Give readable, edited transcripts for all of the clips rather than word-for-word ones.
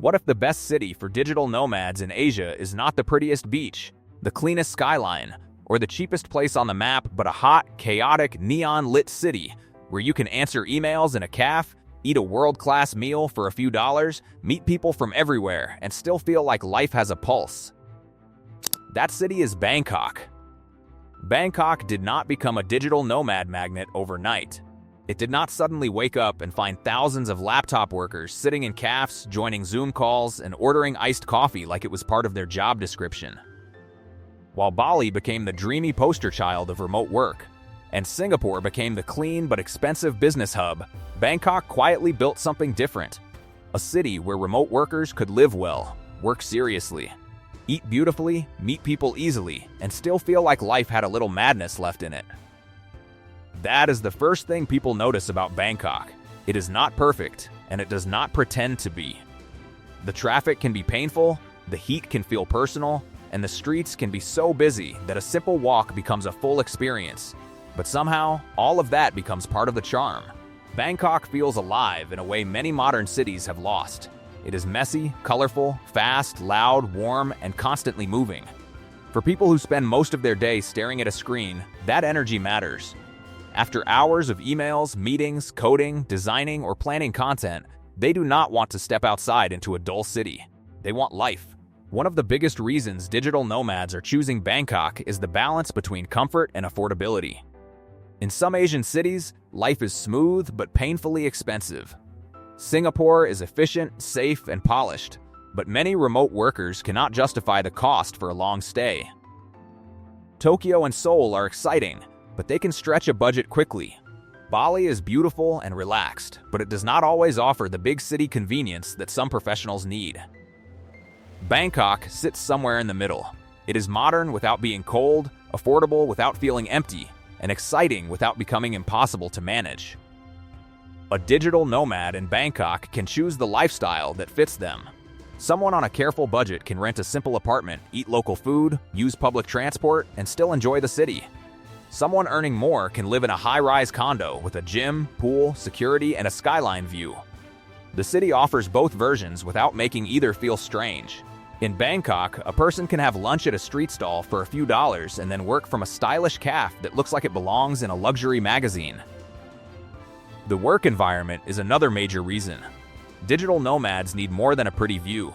What if the best city for digital nomads in Asia is not the prettiest beach, the cleanest skyline, or the cheapest place on the map, but a hot, chaotic, neon-lit city where you can answer emails in a cafe, eat a world-class meal for a few dollars, meet people from everywhere, and still feel like life has a pulse? That city is Bangkok. Bangkok did not become a digital nomad magnet overnight. It did not suddenly wake up and find thousands of laptop workers sitting in cafes, joining Zoom calls, and ordering iced coffee like it was part of their job description. While Bali became the dreamy poster child of remote work, and Singapore became the clean but expensive business hub, Bangkok quietly built something different. A city where remote workers could live well, work seriously, eat beautifully, meet people easily, and still feel like life had a little madness left in it. That is the first thing people notice about Bangkok. It is not perfect, and it does not pretend to be. The traffic can be painful, the heat can feel personal, and the streets can be so busy that a simple walk becomes a full experience. But somehow, all of that becomes part of the charm. Bangkok feels alive in a way many modern cities have lost. It is messy, colorful, fast, loud, warm, and constantly moving. For people who spend most of their day staring at a screen, that energy matters. After hours of emails, meetings, coding, designing, or planning content, they do not want to step outside into a dull city. They want life. One of the biggest reasons digital nomads are choosing Bangkok is the balance between comfort and affordability. In some Asian cities, life is smooth but painfully expensive. Singapore is efficient, safe, and polished, but many remote workers cannot justify the cost for a long stay. Tokyo and Seoul are exciting, but they can stretch a budget quickly. Bali is beautiful and relaxed, but it does not always offer the big city convenience that some professionals need. Bangkok sits somewhere in the middle. It is modern without being cold, affordable without feeling empty, and exciting without becoming impossible to manage. A digital nomad in Bangkok can choose the lifestyle that fits them. Someone on a careful budget can rent a simple apartment, eat local food, use public transport, and still enjoy the city. Someone earning more can live in a high-rise condo with a gym, pool, security, and a skyline view. The city offers both versions without making either feel strange. In Bangkok, a person can have lunch at a street stall for a few dollars and then work from a stylish cafe that looks like it belongs in a luxury magazine. The work environment is another major reason. Digital nomads need more than a pretty view.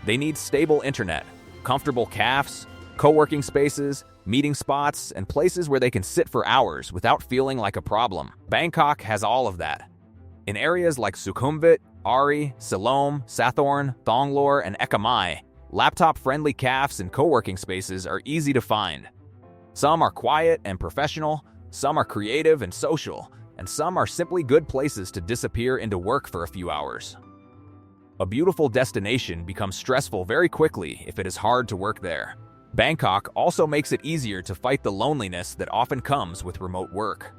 They need stable internet, comfortable cafes, co-working spaces, meeting spots, and places where they can sit for hours without feeling like a problem. Bangkok has all of that. In areas like Sukhumvit, Ari, Siloam, Sathorn, Thonglor, and Ekamai, laptop-friendly cafes and co-working spaces are easy to find. Some are quiet and professional, some are creative and social, and some are simply good places to disappear into work for a few hours. A beautiful destination becomes stressful very quickly if it is hard to work there. Bangkok also makes it easier to fight the loneliness that often comes with remote work.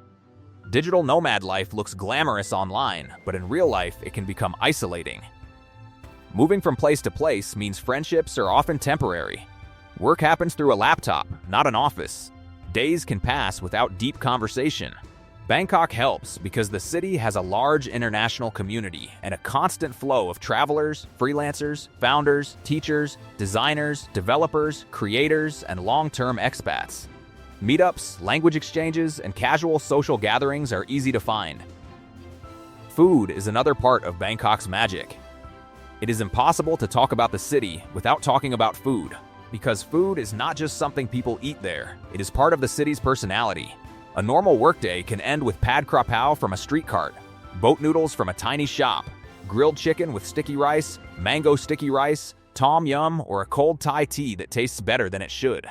Digital nomad life looks glamorous online, but in real life it can become isolating. Moving from place to place means friendships are often temporary. Work happens through a laptop, not an office. Days can pass without deep conversation. Bangkok helps because the city has a large international community and a constant flow of travelers, freelancers, founders, teachers, designers, developers, creators, and long-term expats. Meetups, language exchanges, and casual social gatherings are easy to find. Food is another part of Bangkok's magic. It is impossible to talk about the city without talking about food, because food is not just something people eat there, it is part of the city's personality. A normal workday can end with pad kra pao from a street cart, boat noodles from a tiny shop, grilled chicken with sticky rice, mango sticky rice, tom yum, or a cold Thai tea that tastes better than it should.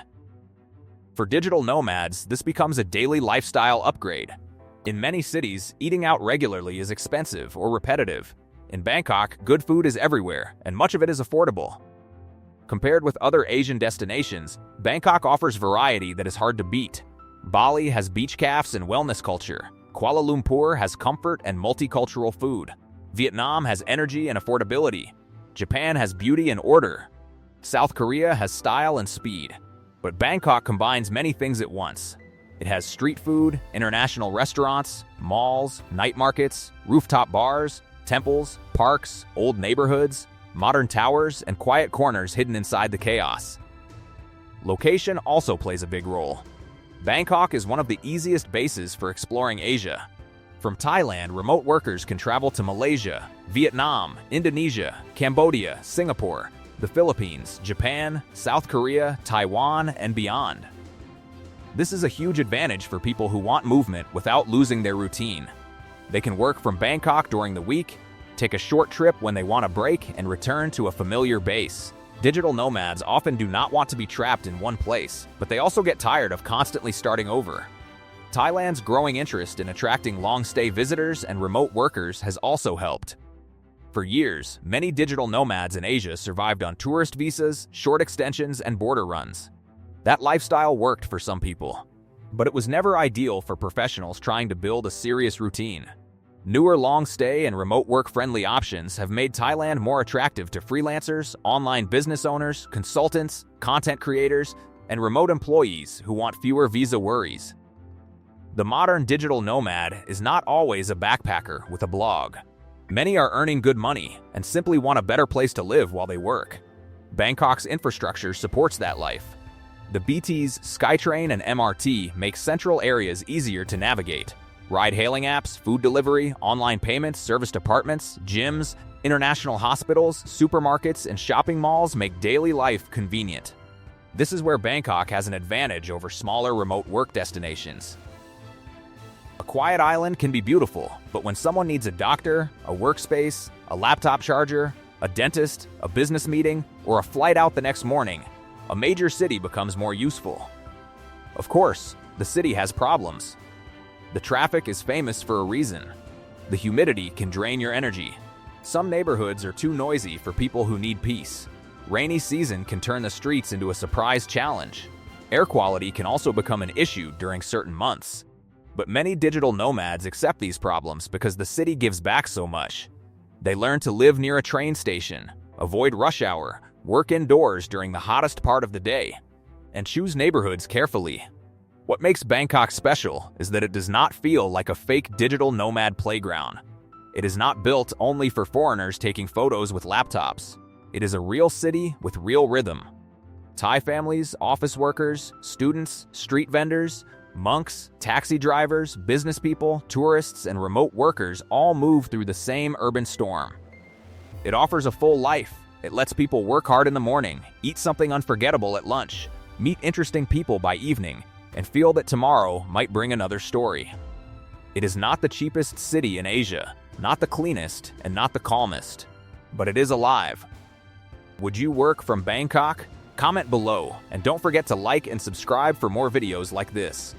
For digital nomads, this becomes a daily lifestyle upgrade. In many cities, eating out regularly is expensive or repetitive. In Bangkok, good food is everywhere, and much of it is affordable. Compared with other Asian destinations, Bangkok offers variety that is hard to beat. Bali has beach cafes and wellness culture. Kuala Lumpur has comfort and multicultural food. Vietnam has energy and affordability. Japan has beauty and order. South Korea has style and speed. But Bangkok combines many things at once. It has street food, international restaurants, malls, night markets, rooftop bars, temples, parks, old neighborhoods, modern towers, and quiet corners hidden inside the chaos. Location also plays a big role. Bangkok is one of the easiest bases for exploring Asia. From Thailand, remote workers can travel to Malaysia, Vietnam, Indonesia, Cambodia, Singapore, the Philippines, Japan, South Korea, Taiwan, and beyond. This is a huge advantage for people who want movement without losing their routine. They can work from Bangkok during the week, take a short trip when they want a break, and return to a familiar base. Digital nomads often do not want to be trapped in one place, but they also get tired of constantly starting over. Thailand's growing interest in attracting long-stay visitors and remote workers has also helped. For years, many digital nomads in Asia survived on tourist visas, short extensions, and border runs. That lifestyle worked for some people, but it was never ideal for professionals trying to build a serious routine. Newer long-stay and remote work-friendly options have made Thailand more attractive to freelancers, online business owners, consultants, content creators, and remote employees who want fewer visa worries. The modern digital nomad is not always a backpacker with a blog. Many are earning good money and simply want a better place to live while they work. Bangkok's infrastructure supports that life. The BT's SkyTrain and MRT make central areas easier to navigate. Ride-hailing apps, food delivery, online payments, serviced apartments, gyms, international hospitals, supermarkets, and shopping malls make daily life convenient. This is where Bangkok has an advantage over smaller remote work destinations. A quiet island can be beautiful, but when someone needs a doctor, a workspace, a laptop charger, a dentist, a business meeting, or a flight out the next morning, a major city becomes more useful. Of course, the city has problems. The traffic is famous for a reason. The humidity can drain your energy. Some neighborhoods are too noisy for people who need peace. Rainy season can turn the streets into a surprise challenge. Air quality can also become an issue during certain months. But many digital nomads accept these problems because the city gives back so much. They learn to live near a train station, avoid rush hour, work indoors during the hottest part of the day, and choose neighborhoods carefully. What makes Bangkok special is that it does not feel like a fake digital nomad playground. It is not built only for foreigners taking photos with laptops. It is a real city with real rhythm. Thai families, office workers, students, street vendors, monks, taxi drivers, business people, tourists, and remote workers all move through the same urban storm. It offers a full life. It lets people work hard in the morning, eat something unforgettable at lunch, meet interesting people by evening, and feel that tomorrow might bring another story. It is not the cheapest city in Asia, not the cleanest, and not the calmest, but it is alive. Would you work from Bangkok? Comment below, and don't forget to like and subscribe for more videos like this.